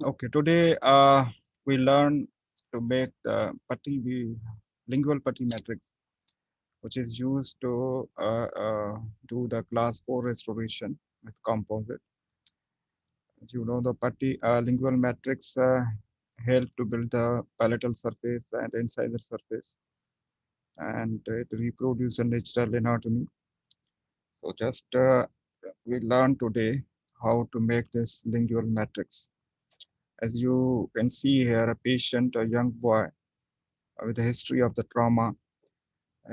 Okay, today we learn to make the lingual putty matrix, which is used to do the class 4 restoration with composite. As you know, the putty lingual matrix help to build the palatal surface and incisor surface, and it reproduce the natural anatomy. So just we learn today how to make this lingual matrix. As you can see here, a patient, a young boy with a history of the trauma,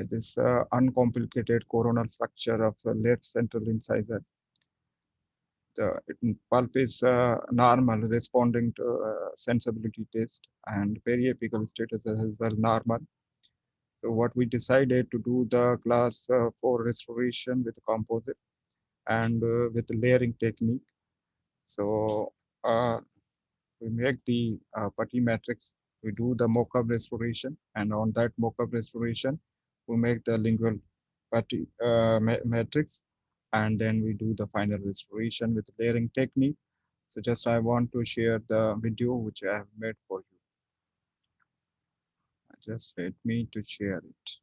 this uncomplicated coronal fracture of the left central incisor. The pulp is normal, responding to sensibility test, and periapical status is well normal. So what we decided to do the class 4 restoration with composite and with layering technique. So uh, we make the putty matrix, we do the mock-up restoration, and on that mock-up restoration, we make the lingual putty matrix, and then we do the final restoration with layering technique. So just I want to share the video which I have made for you. Just let me to share it.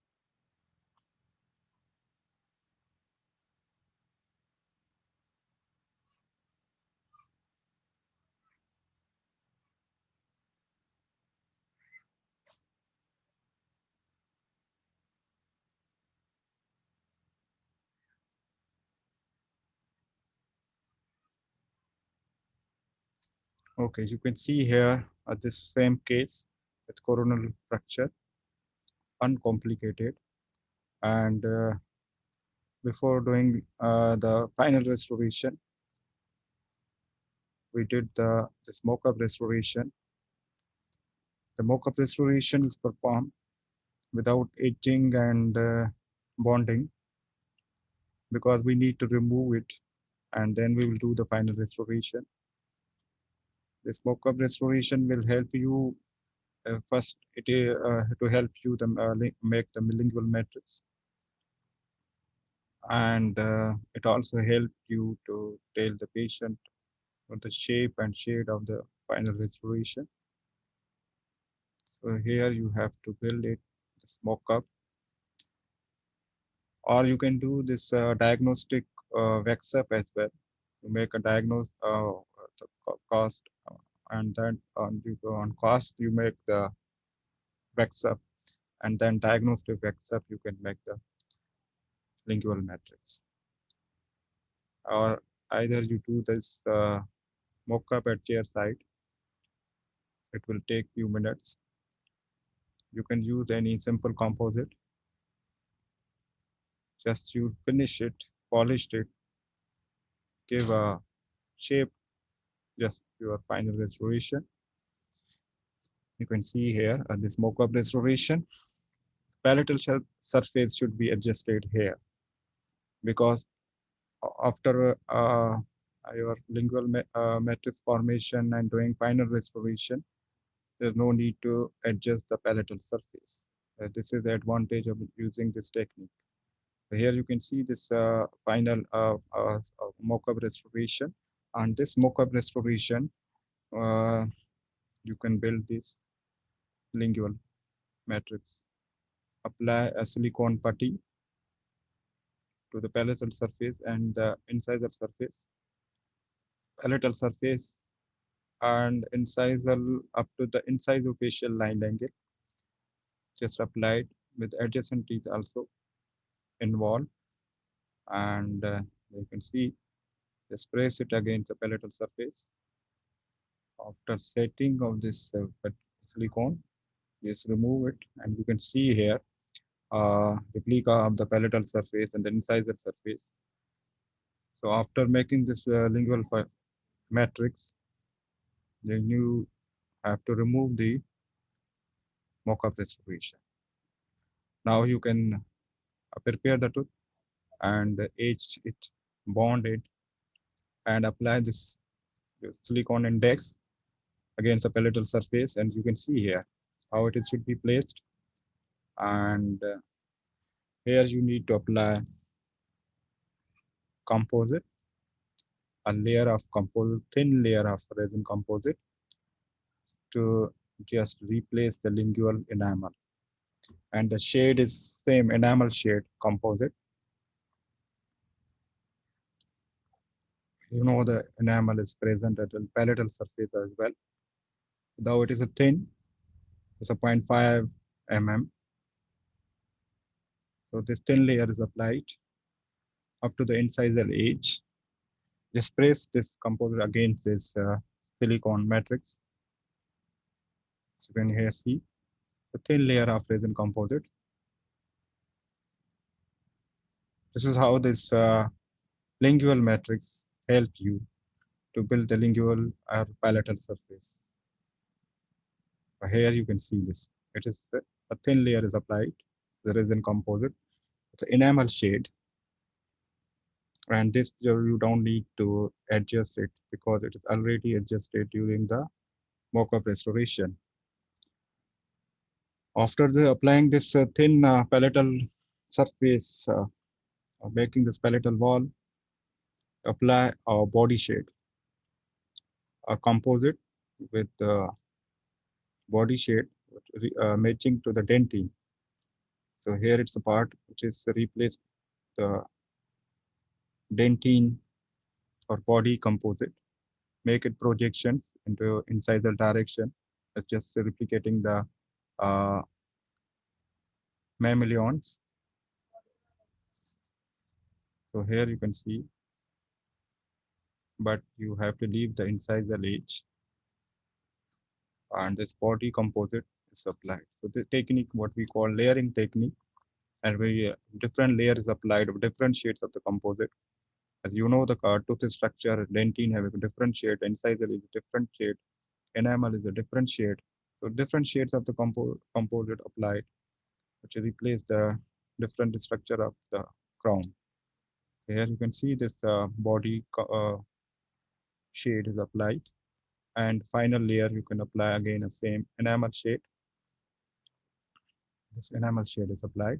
Okay, you can see here this same case with coronal fracture, uncomplicated, and before doing the final restoration, we did the mock-up restoration. The mock-up restoration is performed without etching and bonding because we need to remove it, and then we will do the final restoration. This mock-up restoration will help you first to help you make the lingual matrix, and it also help you to tell the patient the shape and shade of the final restoration. So here you have to build it, this mock-up, or you can do this diagnostic wax up as well. You make a diagnose the cost, and then on cost you make the wax up, and then diagnostic wax up you can make the lingual matrix. Or either you do this mock-up at chair side. It will take few minutes. You can use any simple composite. Just you finish it, polished it, give a shape, just your final restoration. You can see here this mock-up restoration. Palatal surface should be adjusted here because after your lingual matrix formation and doing final restoration, there's no need to adjust the palatal surface. This is the advantage of using this technique. So here you can see this final mock-up restoration. And this mock-up restoration, uh, you can build this lingual matrix. Apply a silicone putty to the palatal surface and the incisor surface, palatal surface, and incisal up to the incisofascial line angle. Just applied with adjacent teeth also involved, and you can see just press it against the palatal surface. After setting of this silicone, just remove it, and you can see here replica of the palatal surface and the incisor surface. So after making this lingual matrix, then you have to remove the mock-up restoration. Now you can prepare the tooth and etch it, bond it, and apply this silicone index against the palatal surface. And you can see here how it should be placed. And here you need to apply composite, a layer of composite, thin layer of resin composite, to just replace the lingual enamel. And the shade is same enamel shade composite. You know the enamel is present at the palatal surface as well. Though it is a thin, it's a 0.5 mm. So this thin layer is applied up to the incisal edge. Just press this composite against this silicone matrix. So you can here see the thin layer of resin composite. This is how this lingual matrix help you to build the lingual or palatal surface. Here you can see this. It is a thin layer is applied, the resin composite. It's an enamel shade, and this you don't need to adjust it because it is already adjusted during the mock-up restoration. After the applying this thin palatal surface, making this palatal wall, apply a body shade, a composite with body shade matching to the dentine. So here it's a part which is replaced the dentine or body composite, make it projections into incisal direction. It's just replicating the uh, mammalions. So here you can see, but you have to leave the incisal edge and this body composite is applied. So the technique, what we call layering technique, and we different layer is applied of different shades of the composite. As you know, the tooth structure, dentine have a different shade, incisal is a different shade, enamel is a different shade. So different shades of the composite applied, which replace the different structure of the crown. So here you can see this body shade is applied, and final layer you can apply again the same enamel shade. This enamel shade is applied.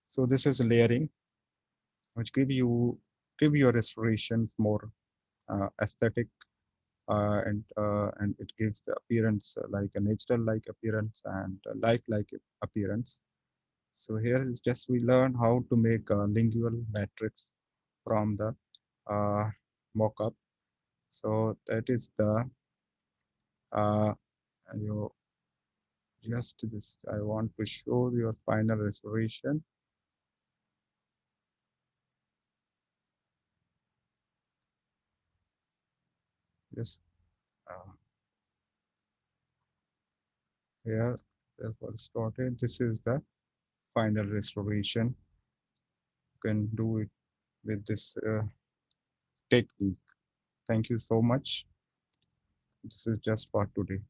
So this is layering, which give your restorations more aesthetic, and it gives the appearance like a natural like appearance and a lifelike appearance. So here is just we learn how to make a lingual matrix from the uh, mock-up. So that is the uh, you just this. I want to show your final restoration. Yes, uh, here therefore started. This is the final restoration. You can do it with this technique. Thank you so much. This is just for today.